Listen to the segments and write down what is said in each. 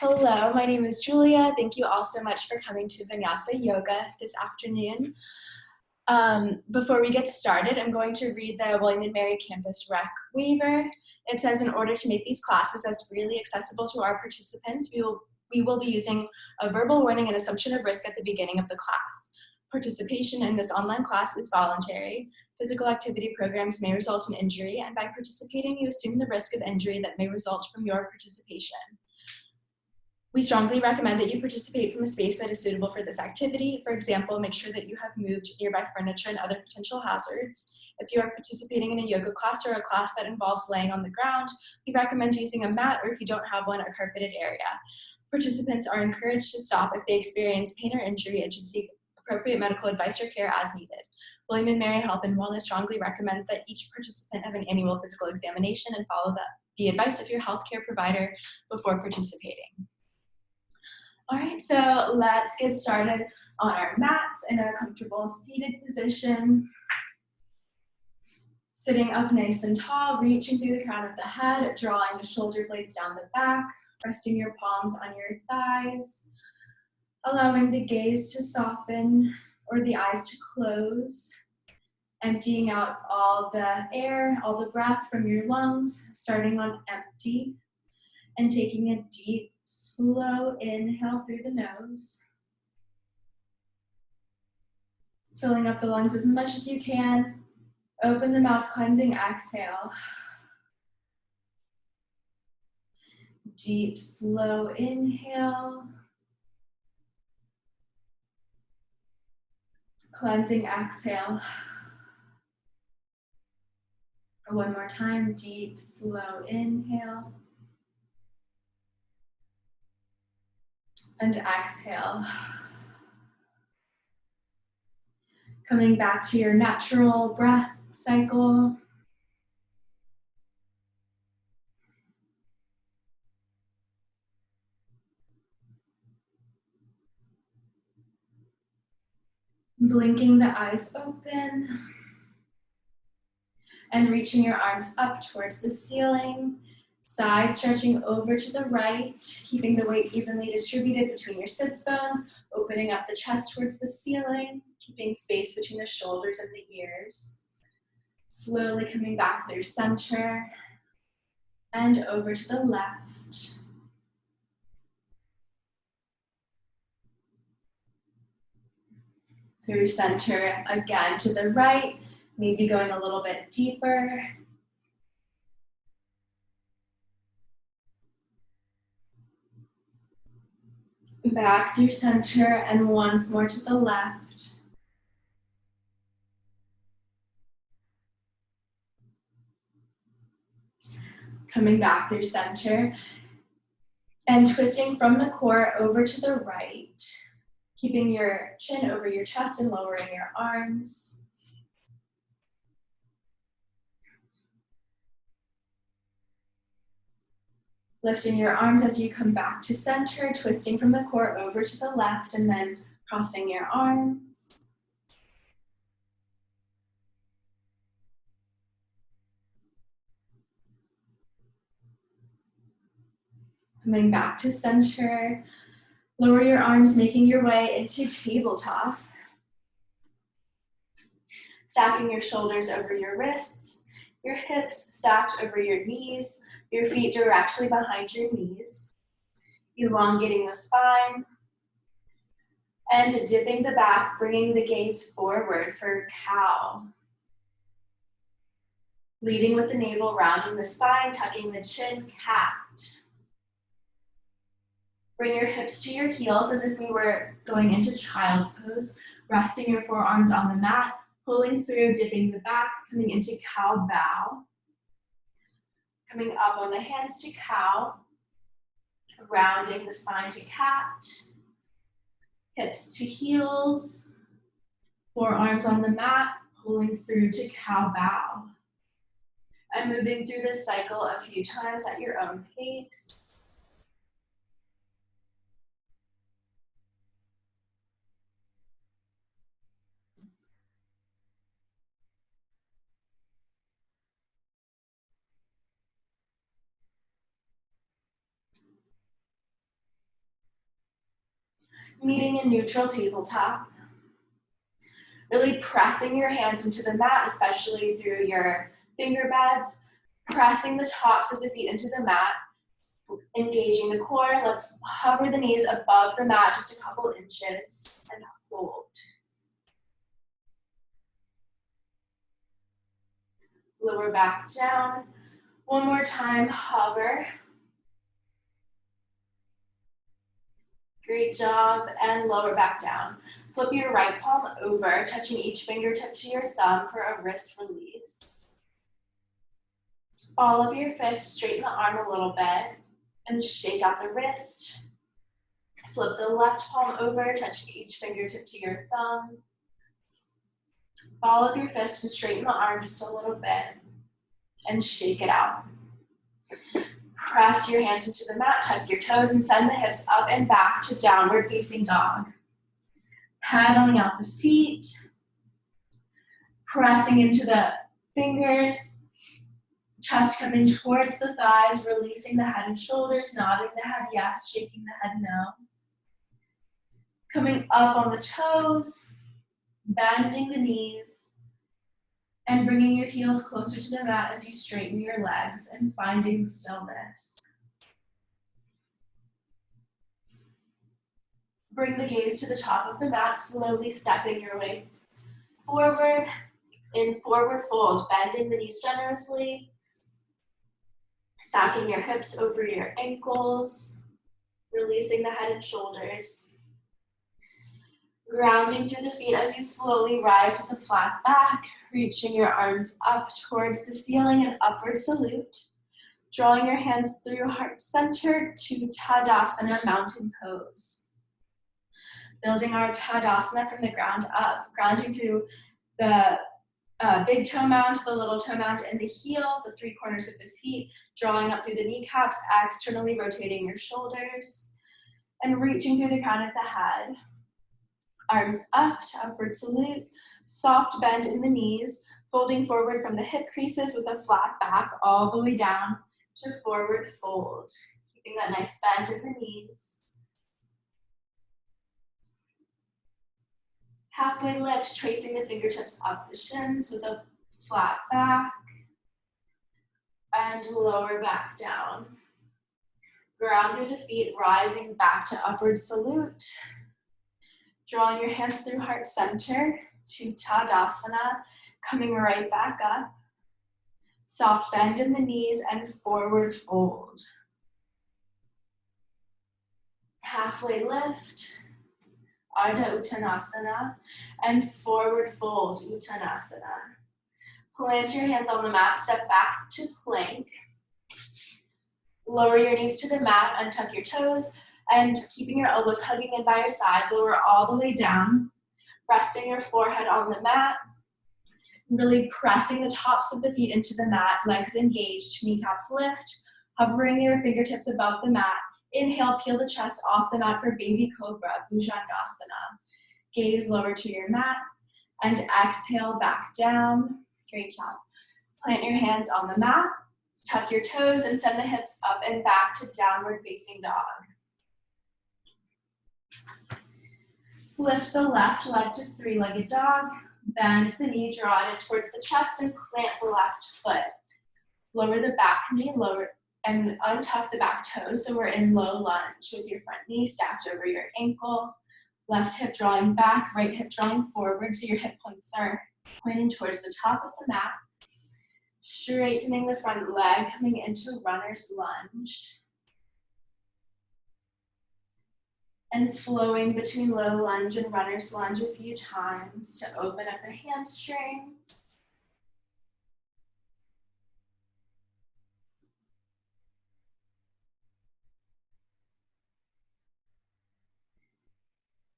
Hello, my name is Julia. Thank you all so much for coming to Vinyasa Yoga this afternoon. Before we get started, I'm going to read the William & Mary Campus Rec waiver. It says, in order to make these classes as freely accessible to our participants, we will be using a verbal warning and assumption of risk at the beginning of the class. Participation in this online class is voluntary. Physical activity programs may result in injury, and by participating, you assume the risk of injury that may result from your participation. We strongly recommend that you participate from a space that is suitable for this activity. For example, make sure that you have moved nearby furniture and other potential hazards. If you are participating in a yoga class or a class that involves laying on the ground, we recommend using a mat, or if you don't have one, a carpeted area. Participants are encouraged to stop if they experience pain or injury and should seek appropriate medical advice or care as needed. William & Mary Health and Wellness strongly recommends that each participant have an annual physical examination and follow the advice of your healthcare provider before participating. All right, so let's get started on our mats in a comfortable seated position. Sitting up nice and tall, reaching through the crown of the head, drawing the shoulder blades down the back, resting your palms on your thighs, allowing the gaze to soften or the eyes to close, emptying out all the air, all the breath from your lungs, starting on empty, and taking a deep, slow inhale through the nose. Filling up the lungs as much as you can. Open the mouth, cleansing exhale. Deep, slow inhale. Cleansing exhale. One more time, deep, slow inhale. And exhale. Coming back to your natural breath cycle. Blinking the eyes open. And reaching your arms up towards the ceiling. Side stretching over to the right, keeping the weight evenly distributed between your sits bones, opening up the chest towards the ceiling, keeping space between the shoulders and the ears. Slowly coming back through center and over to the left. Through center again to the right, maybe going a little bit deeper. Back through center and once more to the left. Coming back through center and twisting from the core over to the right, keeping your chin over your chest and lowering your arms. Lifting your arms as you come back to center, twisting from the core over to the left, and then crossing your arms. Coming back to center, lower your arms, making your way into tabletop. Stacking your shoulders over your wrists, your hips stacked over your knees, your feet directly behind your knees. Elongating the spine. And dipping the back, bringing the gaze forward for cow. Leading with the navel, rounding the spine, tucking the chin, cat. Bring your hips to your heels as if we were going into child's pose, resting your forearms on the mat, pulling through, dipping the back, coming into cow bow. Coming up on the hands to cow, rounding the spine to cat, hips to heels, forearms on the mat, pulling through to cow bow. And moving through this cycle a few times at your own pace. Meeting in neutral tabletop. Really pressing your hands into the mat, especially through your finger beds, pressing the tops of the feet into the mat, engaging the core. Let's hover the knees above the mat just a couple inches and hold. Lower back down. One more time, hover. Great job, and lower back down. Flip your right palm over, touching each fingertip to your thumb for a wrist release. Ball up your fist, straighten the arm a little bit, and shake out the wrist. Flip the left palm over, touching each fingertip to your thumb. Ball up your fist and straighten the arm just a little bit, and shake it out. Press your hands into the mat, tuck your toes, and send the hips up and back to downward facing dog. Paddling out the feet, pressing into the fingers, chest coming towards the thighs, releasing the head and shoulders, nodding the head yes, shaking the head no. Coming up on the toes, bending the knees, and bringing your heels closer to the mat as you straighten your legs and finding stillness. Bring the gaze to the top of the mat, slowly stepping your way forward in forward fold, bending the knees generously, stacking your hips over your ankles, releasing the head and shoulders. Grounding through the feet as you slowly rise with a flat back, reaching your arms up towards the ceiling and upward salute. Drawing your hands through your heart center to Tadasana, mountain pose. Building our Tadasana from the ground up, grounding through the big toe mount, the little toe mount, and the heel, the three corners of the feet, drawing up through the kneecaps, externally rotating your shoulders, and reaching through the crown of the head. Arms up to upward salute, soft bend in the knees, folding forward from the hip creases with a flat back all the way down to forward fold. Keeping that nice bend in the knees. Halfway lift, tracing the fingertips up the shins with a flat back. And lower back down. Ground through the feet, rising back to upward salute. Drawing your hands through heart center to Tadasana, coming right back up. Soft bend in the knees and forward fold. Halfway lift, Ardha Uttanasana, and forward fold Uttanasana. Plant your hands on the mat, step back to plank. Lower your knees to the mat, untuck your toes, and keeping your elbows hugging in by your side, lower all the way down, resting your forehead on the mat, really pressing the tops of the feet into the mat, legs engaged, kneecaps lift, hovering your fingertips above the mat. Inhale, peel the chest off the mat for Baby Cobra, Bhujangasana. Gaze lower to your mat, and exhale back down. Great job. Plant your hands on the mat, tuck your toes, and send the hips up and back to downward facing dog. Lift the left leg to three-legged dog. Bend the knee, draw it towards the chest, and plant the left foot. Lower the back knee, lower and untuck the back toes, so we're in low lunge with your front knee stacked over your ankle. Left hip drawing back, right hip drawing forward, so your hip points are pointing towards the top of the mat. Straightening the front leg, coming into runner's lunge. And flowing between low lunge and runner's lunge a few times to open up the hamstrings.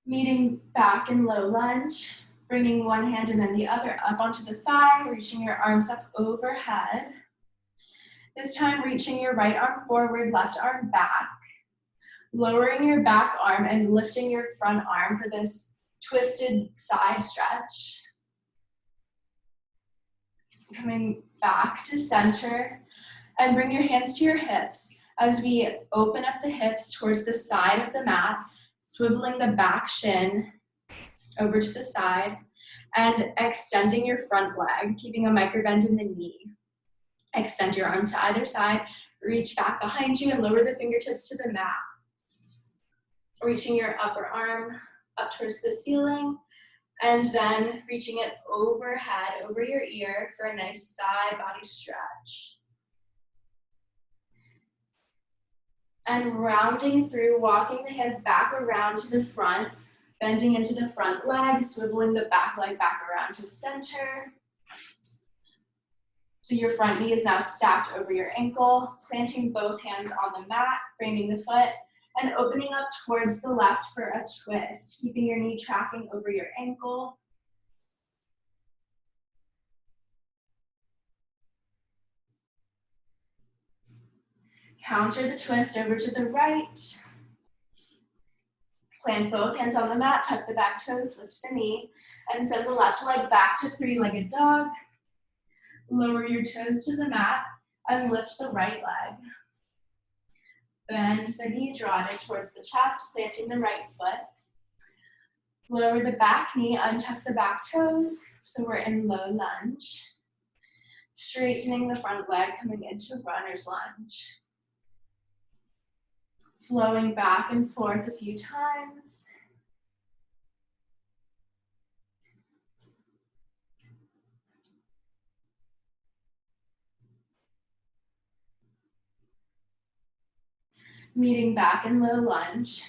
Meeting back in low lunge, bringing one hand and then the other up onto the thigh, reaching your arms up overhead. This time reaching your right arm forward, left arm back. Lowering your back arm and lifting your front arm for this twisted side stretch. Coming back to center and bring your hands to your hips as we open up the hips towards the side of the mat swiveling the back shin over to the side, and extending your front leg, keeping a micro bend in the knee. Extend your arms to either side, reach back behind you and lower the fingertips to the mat. Reaching your upper arm up towards the ceiling, and then reaching it overhead, over your ear for a nice side body stretch. And rounding through, walking the hands back around to the front, bending into the front leg, swiveling the back leg back around to center. So your front knee is now stacked over your ankle, planting both hands on the mat, framing the foot, and opening up towards the left for a twist, keeping your knee tracking over your ankle. Counter the twist over to the right. Plant both hands on the mat, tuck the back toes, lift the knee, and send the left leg back to three-legged dog. Lower your toes to the mat and lift the right leg. Bend the knee, draw it towards the chest, planting the right foot. Lower the back knee, untuck the back toes, so we're in low lunge. Straightening the front leg, coming into runner's lunge. Flowing back and forth a few times. Meeting back in low lunge.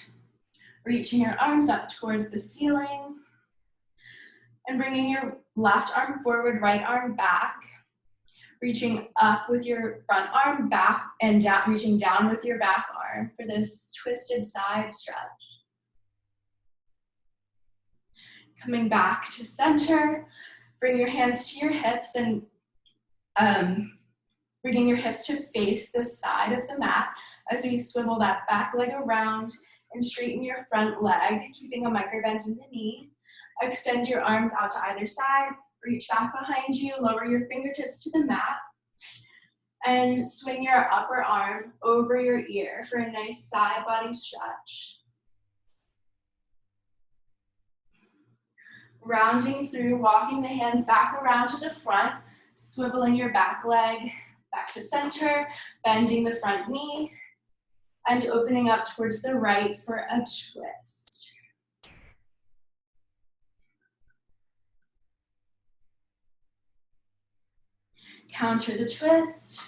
Reaching your arms up towards the ceiling. And bringing your left arm forward, right arm back. Reaching up with your front arm back and down, reaching down with your back arm for this twisted side stretch. Coming back to center, bring your hands to your hips and bringing your hips to face the side of the mat as we swivel that back leg around and straighten your front leg, keeping a micro bend in the knee. Extend your arms out to either side, reach back behind you, lower your fingertips to the mat, and swing your upper arm over your ear for a nice side body stretch. Rounding through, walking the hands back around to the front, swiveling your back leg back to center, bending the front knee, and opening up towards the right for a twist. Counter the twist.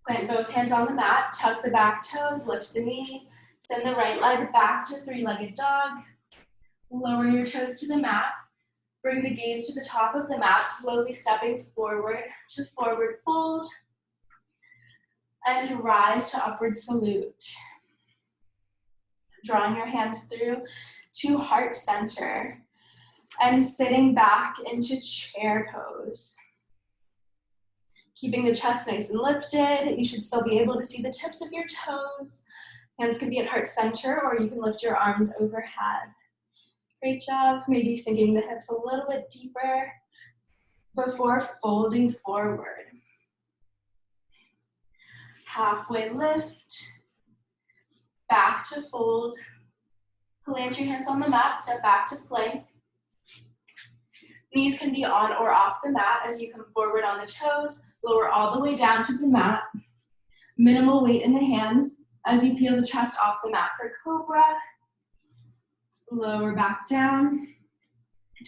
Plant both hands on the mat, tuck the back toes, lift the knee, send the right leg back to three-legged dog. Lower your toes to the mat. Bring the gaze to the top of the mat, slowly stepping forward to forward fold. And rise to upward salute. Drawing your hands through to heart center. And sitting back into chair pose. Keeping the chest nice and lifted. You should still be able to see the tips of your toes. Hands can be at heart center, or you can lift your arms overhead. Great job. Maybe sinking the hips a little bit deeper before folding forward. Halfway lift, back to fold. Plant your hands on the mat, step back to plank. Knees can be on or off the mat as you come forward on the toes. Lower all the way down to the mat. Minimal weight in the hands as you peel the chest off the mat for cobra. Lower back down.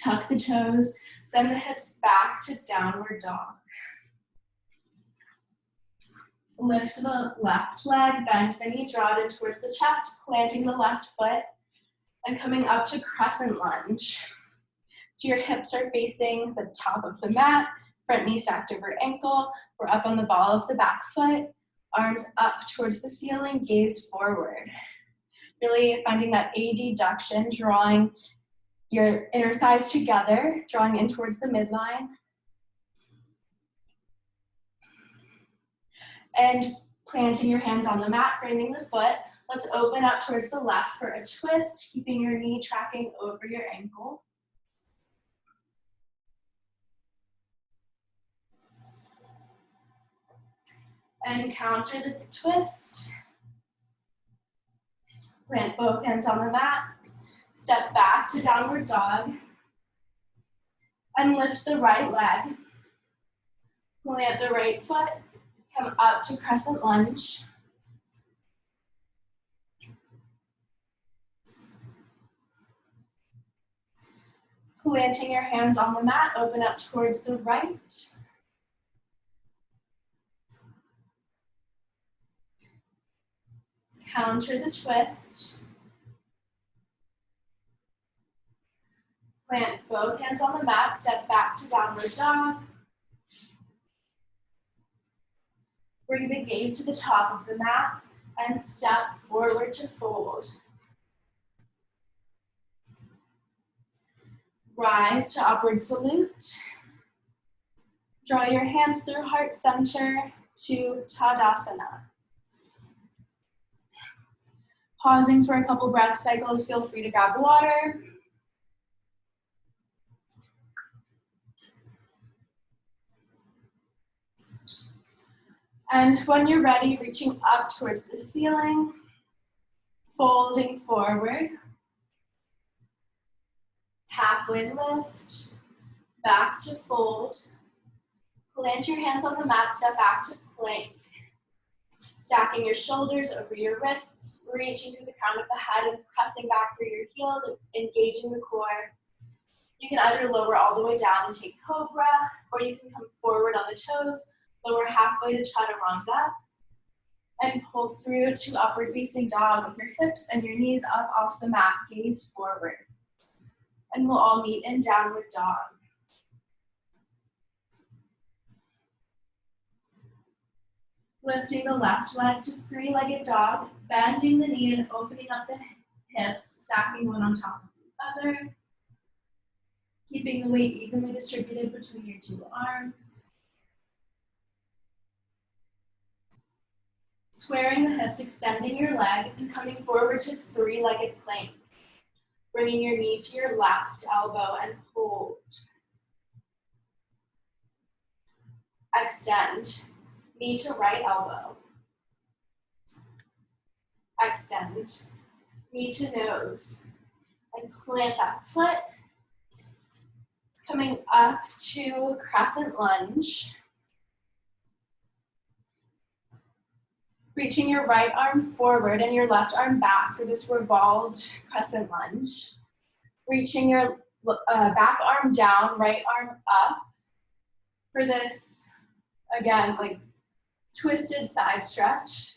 Tuck the toes. Send the hips back to downward dog. Lift the left leg, bend the knee, draw it in towards the chest, planting the left foot, and coming up to crescent lunge. So your hips are facing the top of the mat, front knee stacked over ankle. We're up on the ball of the back foot, arms up towards the ceiling, gaze forward. Really finding that adduction, drawing your inner thighs together, drawing in towards the midline. And planting your hands on the mat, framing the foot. Let's open up towards the left for a twist, keeping your knee tracking over your ankle. And counter the twist. Plant both hands on the mat. Step back to downward dog. And lift the right leg. Plant the right foot. Come up to crescent lunge. Planting your hands on the mat, open up towards the right. Counter the twist. Plant both hands on the mat, step back to downward dog. Bring the gaze to the top of the mat and step forward to fold. Rise to upward salute. Draw your hands through heart center to Tadasana. Pausing for a couple breath cycles, feel free to grab water. And when you're ready, reaching up towards the ceiling, folding forward. Halfway lift, back to fold. Plant your hands on the mat, step back to plank. Stacking your shoulders over your wrists, reaching through the crown of the head and pressing back through your heels and engaging the core. You can either lower all the way down and take cobra, or you can come forward on the toes, lower halfway to chaturanga, and pull through to upward facing dog with your hips and your knees up off the mat, gaze forward. And we'll all meet in downward dog. Lifting the left leg to three-legged dog, bending the knee and opening up the hips, stacking one on top of the other. Keeping the weight evenly distributed between your two arms. Squaring the hips, extending your leg, and coming forward to three-legged plank. Bringing your knee to your left elbow and hold. Extend. Knee to right elbow. Extend. Knee to nose. And plant that foot. Coming up to crescent lunge. Reaching your right arm forward and your left arm back for this revolved crescent lunge. Reaching your back arm down, right arm up for this, again, like twisted side stretch.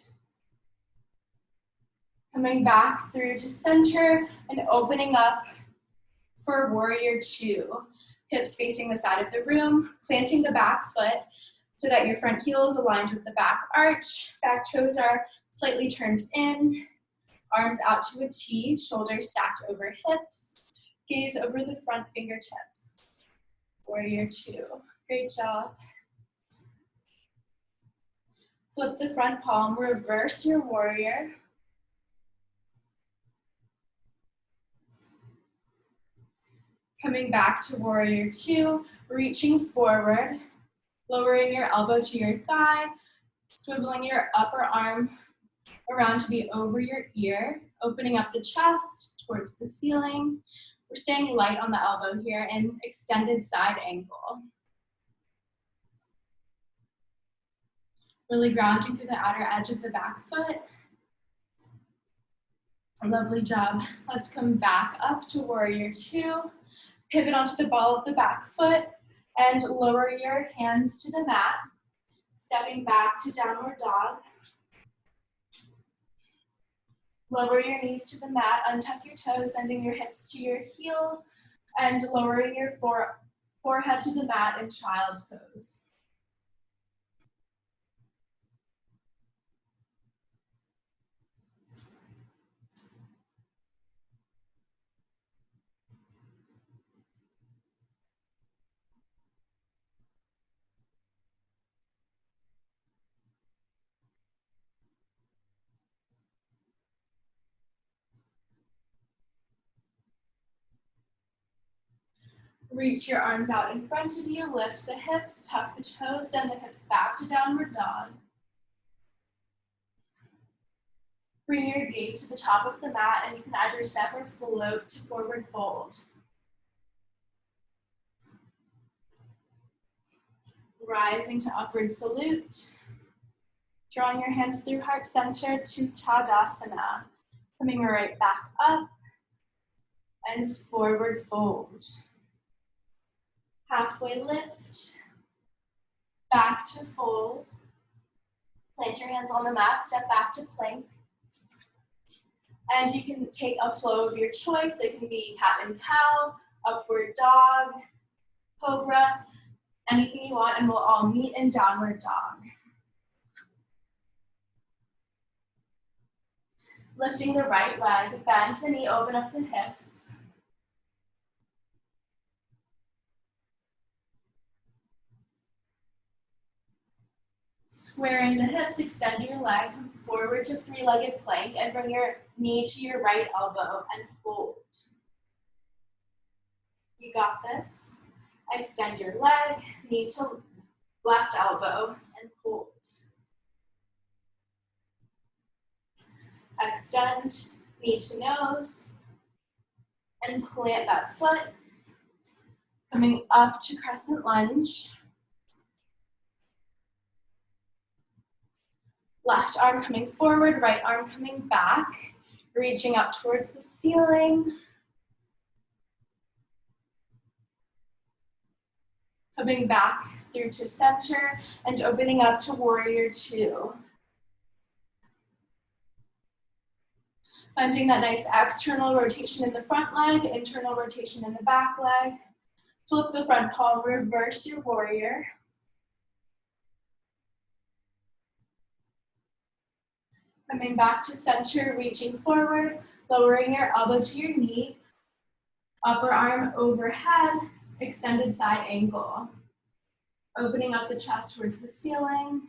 Coming back through to center and opening up for warrior two. Hips facing the side of the room, planting the back foot so that your front heel is aligned with the back arch. Back toes are slightly turned in. Arms out to a T, shoulders stacked over hips. Gaze over the front fingertips. Warrior two. Great job. Flip the front palm, reverse your warrior. Coming back to warrior two, reaching forward, lowering your elbow to your thigh, swiveling your upper arm around to be over your ear, opening up the chest towards the ceiling. We're staying light on the elbow here in extended side angle. Really grounding through the outer edge of the back foot. Lovely job. Let's come back up to warrior two. Pivot onto the ball of the back foot and lower your hands to the mat. Stepping back to downward dog. Lower your knees to the mat, untuck your toes, sending your hips to your heels, and lowering your forehead to the mat in child's pose. Reach your arms out in front of you, lift the hips, tuck the toes, send the hips back to downward dog. Bring your gaze to the top of the mat, and you can either step or float to forward fold. Rising to upward salute. Drawing your hands through heart center to Tadasana. Coming right back up and forward fold. Halfway lift. Back to fold. Plant your hands on the mat, step back to plank. And you can take a flow of your choice. It can be cat and cow, upward dog, cobra, anything you want, and we'll all meet in downward dog. Lifting the right leg, bend the knee, open up the hips. Squaring the hips, extend your leg, come forward to three-legged plank, and bring your knee to your right elbow and hold. You got this. Extend your leg, knee to left elbow, and hold. Extend, knee to nose, and plant that foot. Coming up to crescent lunge. Left arm coming forward, right arm coming back, reaching up towards the ceiling. Coming back through to center and opening up to warrior two. Finding that nice external rotation in the front leg, internal rotation in the back leg. Flip the front palm, reverse your warrior. Coming back to center, reaching forward, lowering your elbow to your knee. Upper arm overhead, extended side angle. Opening up the chest towards the ceiling.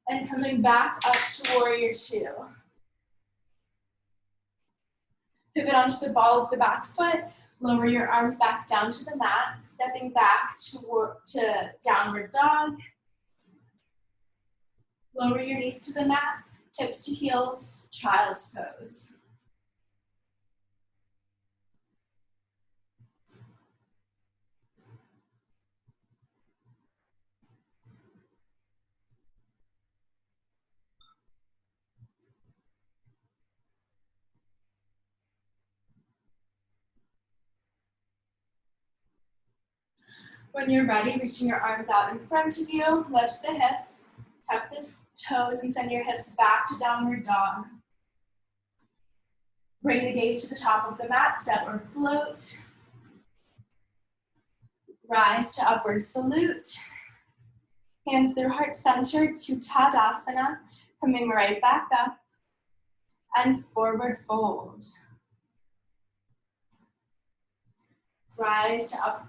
And coming back up to warrior two. Pivot onto the ball of the back foot. Lower your arms back down to the mat. Stepping back to downward dog. Lower your knees to the mat. Hips to heels, child's pose. When you're ready, reaching your arms out in front of you, lift the hips, tuck the toes, and send your hips back to downward dog. Bring the gaze to the top of the mat, step or float. Rise to upward salute. Hands through heart center to Tadasana, coming right back up, and forward fold. Rise to up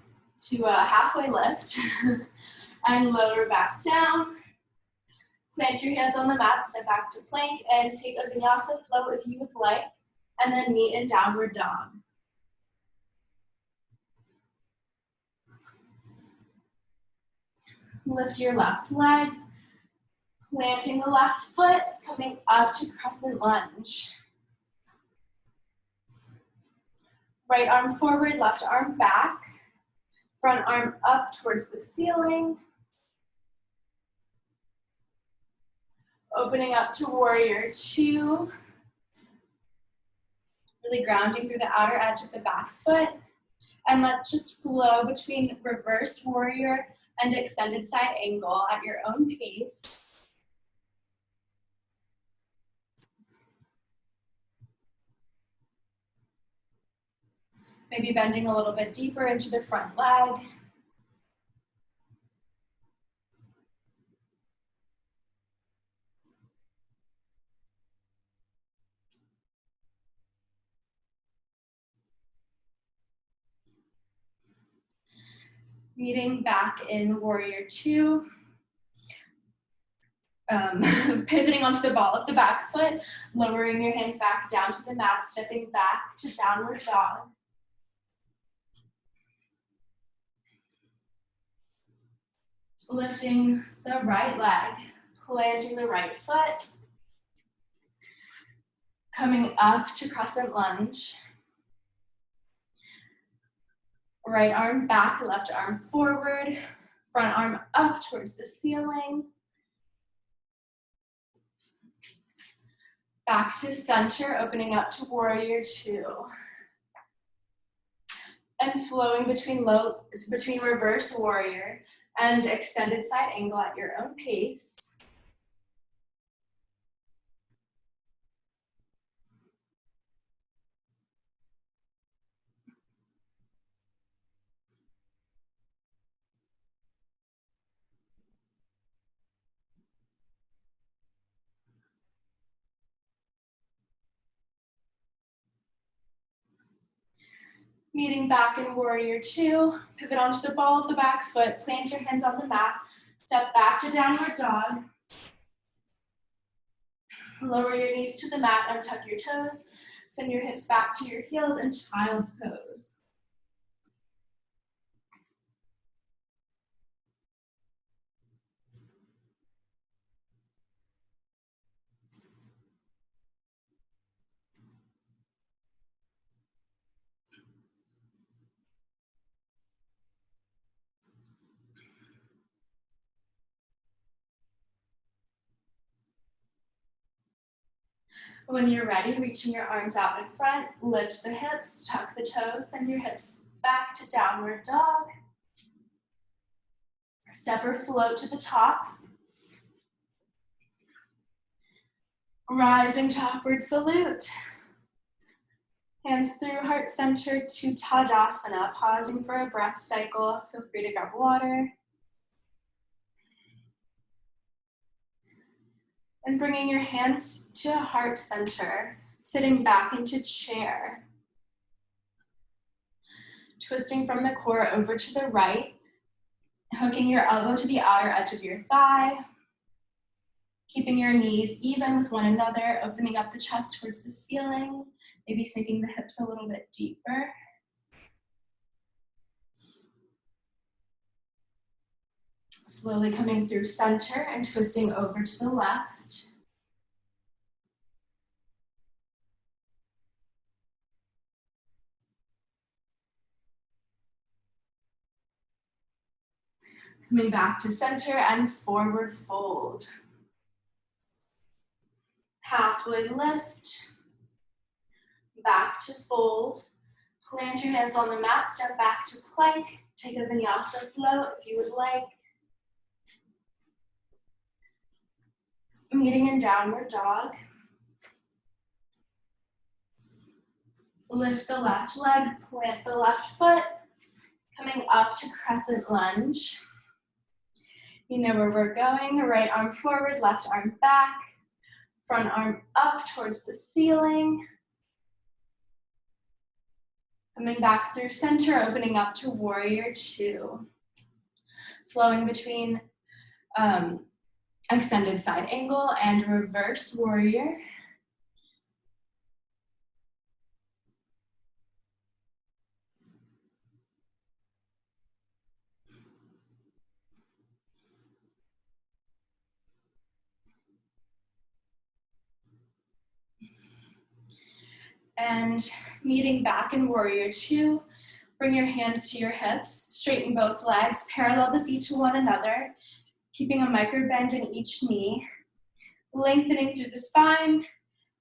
to a halfway lift, and lower back down. Plant your hands on the mat, step back to plank, and take a Vinyasa flow if you would like, and then meet in downward dog. Lift your left leg, planting the left foot, coming up to crescent lunge. Right arm forward, left arm back. Front arm up towards the ceiling. Opening up to warrior two. Really grounding through the outer edge of the back foot. And let's just flow between reverse warrior and extended side angle at your own pace. Maybe bending a little bit deeper into the front leg. Meeting back in warrior two. Pivoting onto the ball of the back foot, lowering your hands back down to the mat, stepping back to downward dog. Lifting the right leg, planting the right foot, coming up to crescent lunge. Right arm back, left arm forward, front arm up towards the ceiling. Back to center, opening up to warrior two. And flowing between reverse warrior and extended side angle at your own pace. Meeting back in warrior two, pivot onto the ball of the back foot, plant your hands on the mat, step back to downward dog. Lower your knees to the mat, untuck your toes, send your hips back to your heels and child's pose. When you're ready, reaching your arms out in front, lift the hips, tuck the toes, send your hips back to downward dog. Step or float to the top. Rising to upward salute. Hands through heart center to Tadasana, pausing for a breath cycle. Feel free to grab water. And bringing your hands to heart center, sitting back into chair. Twisting from the core over to the right, hooking your elbow to the outer edge of your thigh. Keeping your knees even with one another, opening up the chest towards the ceiling, maybe sinking the hips a little bit deeper. Slowly coming through center and twisting over to the left. Coming back to center and forward fold. Halfway lift, back to fold. Plant your hands on the mat, step back to plank. Take a Vinyasa float if you would like. Meeting in downward dog. Lift the left leg, plant the left foot. Coming up to crescent lunge. You know where we're going. Right arm forward, left arm back. Front arm up towards the ceiling. Coming back through center, opening up to warrior two. Flowing between extended side angle and reverse warrior. And meeting back in warrior two, bring your hands to your hips, straighten both legs, parallel the feet to one another, keeping a micro bend in each knee, lengthening through the spine,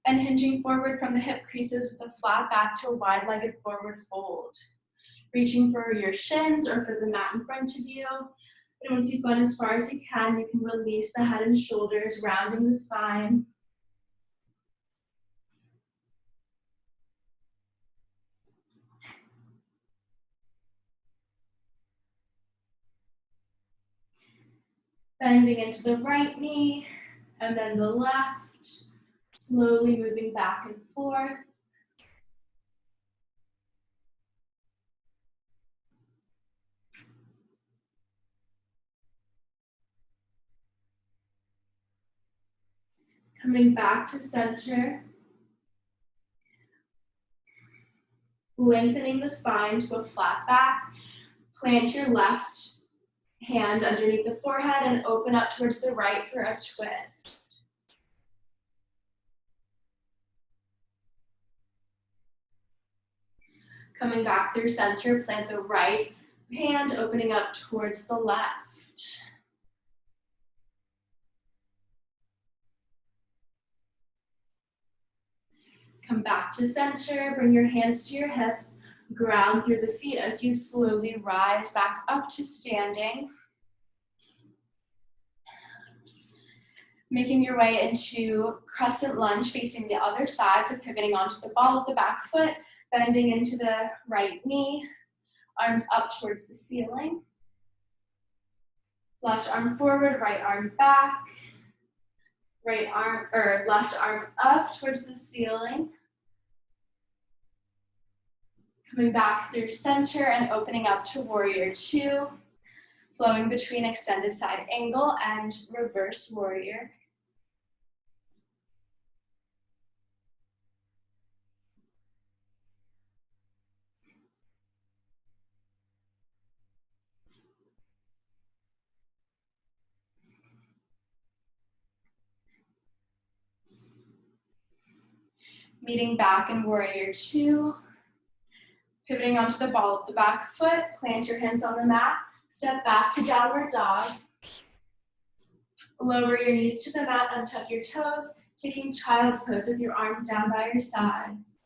and hinging forward from the hip creases with a flat back to a wide-legged forward fold. Reaching for your shins or for the mat in front of you. And once you've gone as far as you can release the head and shoulders, rounding the spine. Bending into the right knee, and then the left, slowly moving back and forth. Coming back to center. Lengthening the spine to a flat back. Plant your left Hand underneath the forehead and open up towards the right for a twist. Coming back through center, plant the right hand, opening up towards the left. Come back to center, bring your hands to your hips, ground through the feet as you slowly rise back up to standing. Making your way into crescent lunge, facing the other side, so pivoting onto the ball of the back foot, bending into the right knee, arms up towards the ceiling. Left arm forward, right arm back. Right arm, or left arm up towards the ceiling. Coming back through center and opening up to warrior two, flowing between extended side angle and reverse warrior. Meeting back in warrior two. Pivoting onto the ball of the back foot, plant your hands on the mat, step back to downward dog. Lower your knees to the mat, untuck your toes, taking child's pose with your arms down by your sides.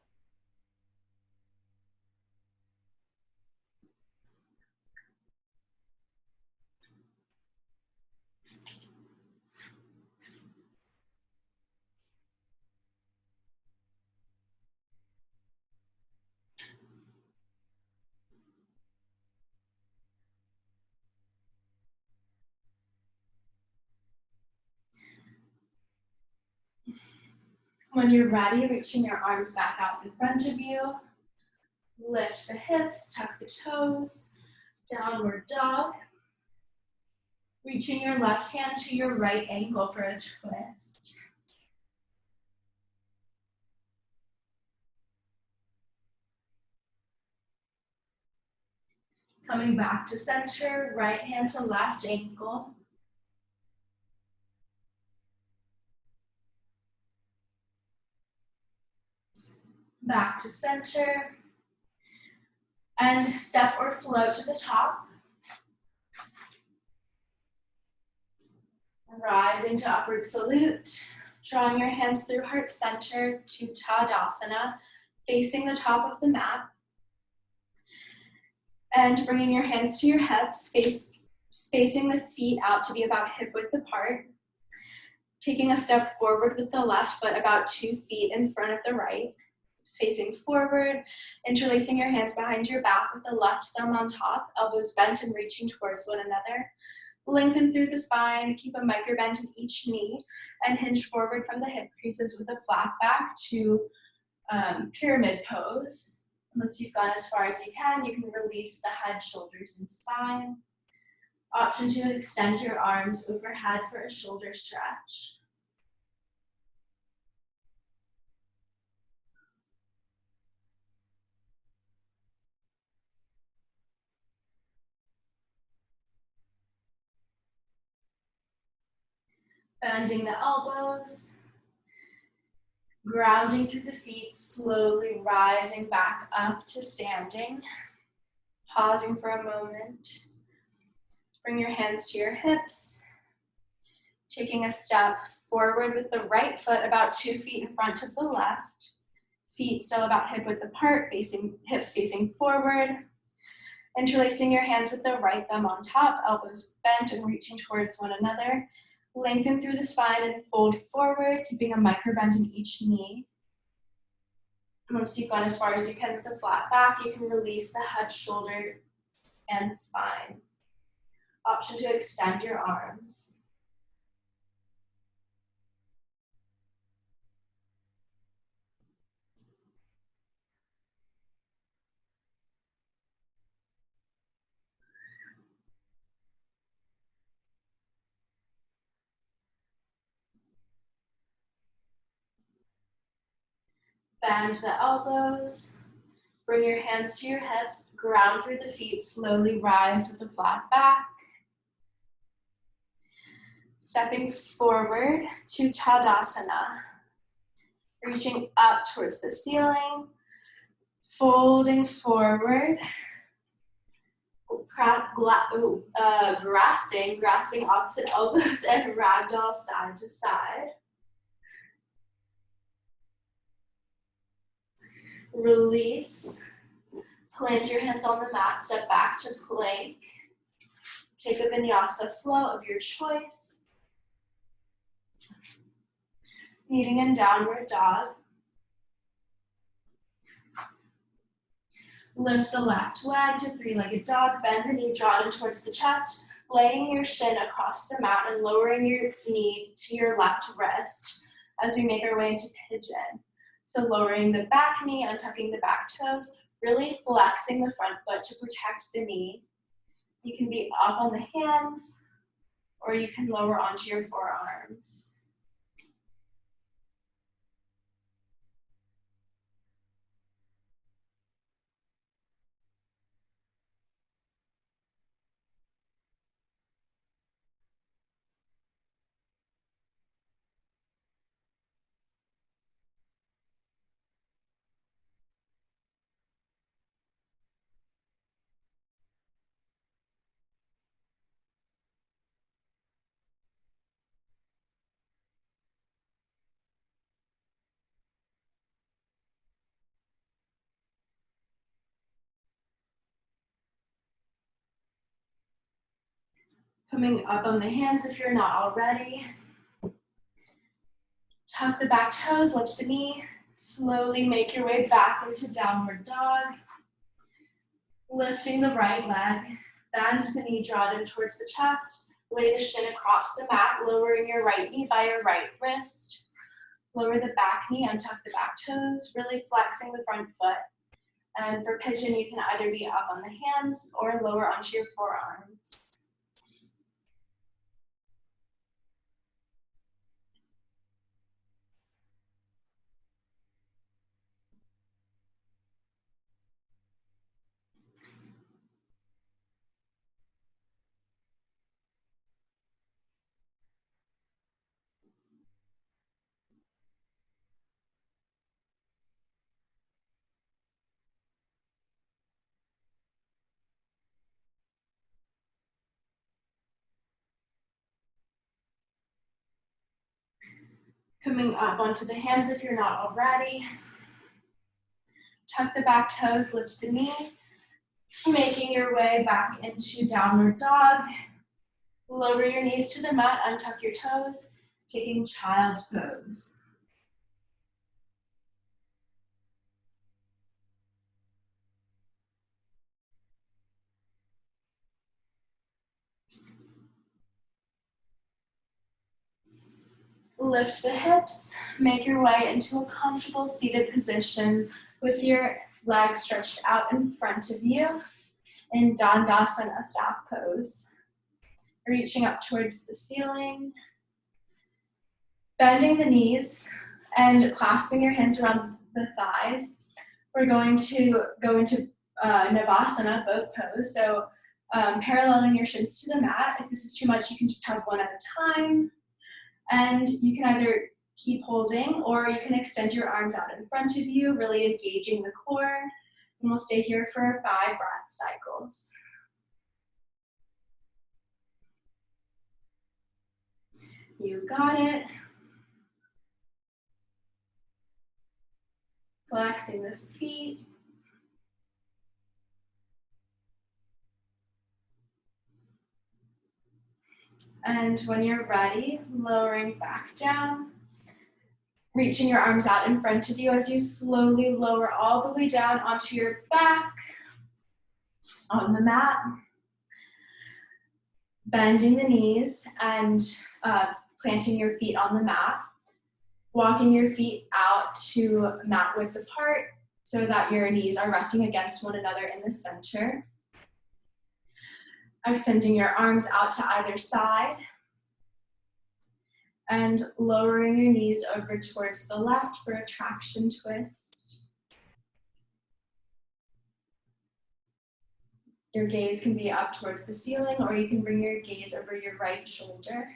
When you're ready, reaching your arms back out in front of you. Lift the hips, tuck the toes, downward dog. Reaching your left hand to your right ankle for a twist. Coming back to center, right hand to left ankle. Back to center. And step or float to the top. Rising to upward salute. Drawing your hands through heart center to Tadasana, facing the top of the mat. And bringing your hands to your hips, spacing the feet out to be about hip width apart. Taking a step forward with the left foot about 2 feet in front of the right. Facing forward, interlacing your hands behind your back with the left thumb on top, elbows bent and reaching towards one another. Lengthen through the spine, keep a micro bend in each knee, and hinge forward from the hip creases with a flat back to pyramid pose. Once you've gone as far as you can release the head, shoulders, and spine. Option to extend your arms overhead for a shoulder stretch. Bending the elbows. Grounding through the feet, slowly rising back up to standing. Pausing for a moment. Bring your hands to your hips. Taking a step forward with the right foot about 2 feet in front of the left. Feet still about hip width apart, hips facing forward. Interlacing your hands with the right thumb on top, elbows bent and reaching towards one another. Lengthen through the spine and fold forward, keeping a micro bend in each knee. Once you've gone as far as you can with the flat back, you can release the head, shoulder, and spine. Option to extend your arms. Bend the elbows. Bring your hands to your hips. Ground through the feet. Slowly rise with a flat back. Stepping forward to Tadasana. Reaching up towards the ceiling. Folding forward. Grasping opposite elbows and ragdoll side to side. Release. Plant your hands on the mat, step back to plank. Take a vinyasa flow of your choice. Meeting in downward dog. Lift the left leg to three-legged dog, bend the knee, draw it in towards the chest, laying your shin across the mat and lowering your knee to your left wrist as we make our way into pigeon. So lowering the back knee, untucking the back toes, really flexing the front foot to protect the knee. You can be up on the hands, or you can lower onto your forearms. Coming up on the hands if you're not already. Tuck the back toes, lift the knee. Slowly make your way back into downward dog. Lifting the right leg. Bend the knee, draw it in towards the chest. Lay the shin across the mat, lowering your right knee by your right wrist. Lower the back knee, untuck the back toes, really flexing the front foot. And for pigeon, you can either be up on the hands or lower onto your forearms. Coming up onto the hands if you're not already. Tuck the back toes, lift the knee. Making your way back into downward dog. Lower your knees to the mat, untuck your toes, taking child's pose. Lift the hips, make your way into a comfortable seated position with your legs stretched out in front of you in Dandasana staff pose. Reaching up towards the ceiling, bending the knees and clasping your hands around the thighs. We're going to go into Navasana, boat pose. So paralleling your shins to the mat. If this is too much, you can just have one at a time. And you can either keep holding or you can extend your arms out in front of you, really engaging the core. And we'll stay here for 5 breath cycles. You got it. Flexing the feet. And when you're ready, lowering back down. Reaching your arms out in front of you as you slowly lower all the way down onto your back on the mat. Bending the knees and planting your feet on the mat. Walking your feet out to mat width apart so that your knees are resting against one another in the center. Extending your arms out to either side. And lowering your knees over towards the left for a traction twist. Your gaze can be up towards the ceiling, or you can bring your gaze over your right shoulder.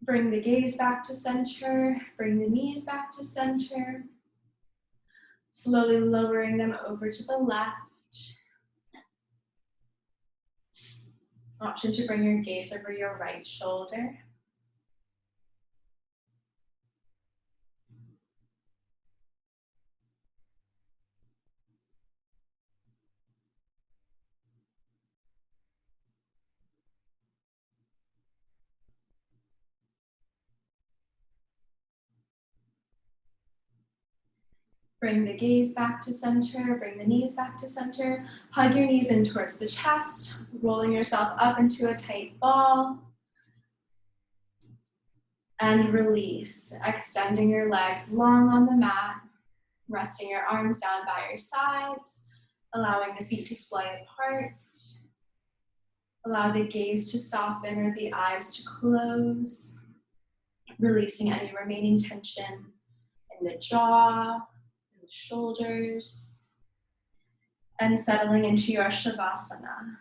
Bring the gaze back to center. Bring the knees back to center. Slowly lowering them over to the left. Option to bring your gaze over your right shoulder. Bring the gaze back to center, bring the knees back to center. Hug your knees in towards the chest, rolling yourself up into a tight ball. And release, extending your legs long on the mat, resting your arms down by your sides, allowing the feet to splay apart. Allow the gaze to soften or the eyes to close, releasing any remaining tension in the jaw, the shoulders, and settling into your Shavasana.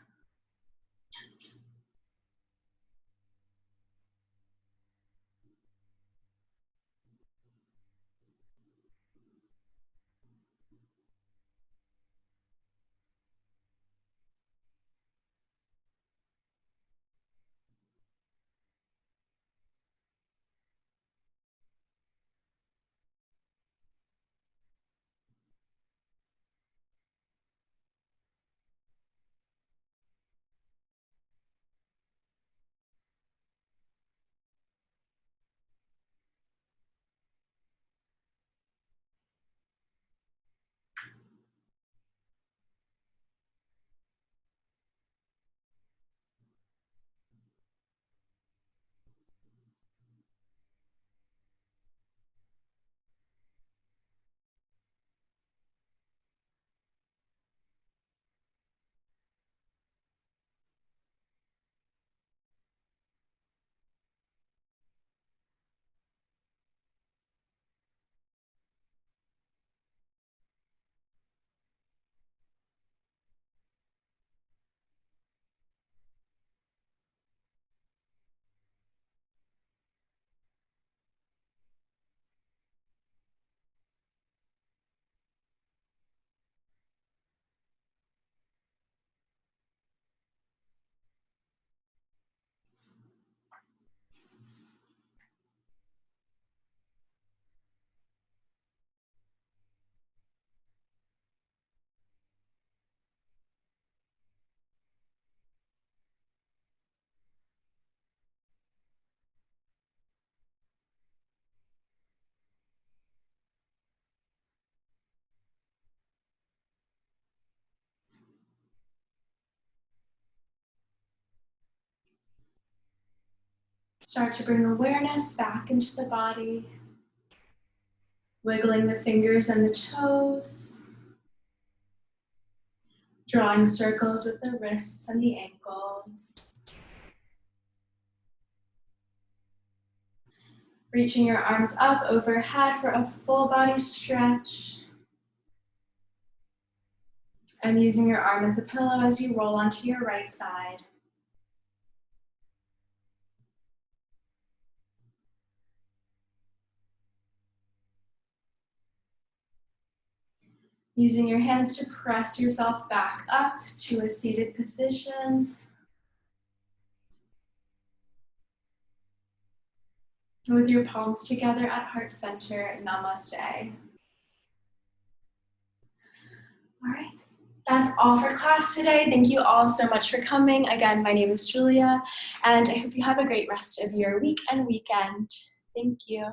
Start to bring awareness back into the body, wiggling the fingers and the toes, drawing circles with the wrists and the ankles, reaching your arms up overhead for a full body stretch, and using your arm as a pillow as you roll onto your right side. Using your hands to press yourself back up to a seated position. With your palms together at heart center, namaste. All right, that's all for class today. Thank you all so much for coming. Again, my name is Julia, and I hope you have a great rest of your week and weekend. Thank you.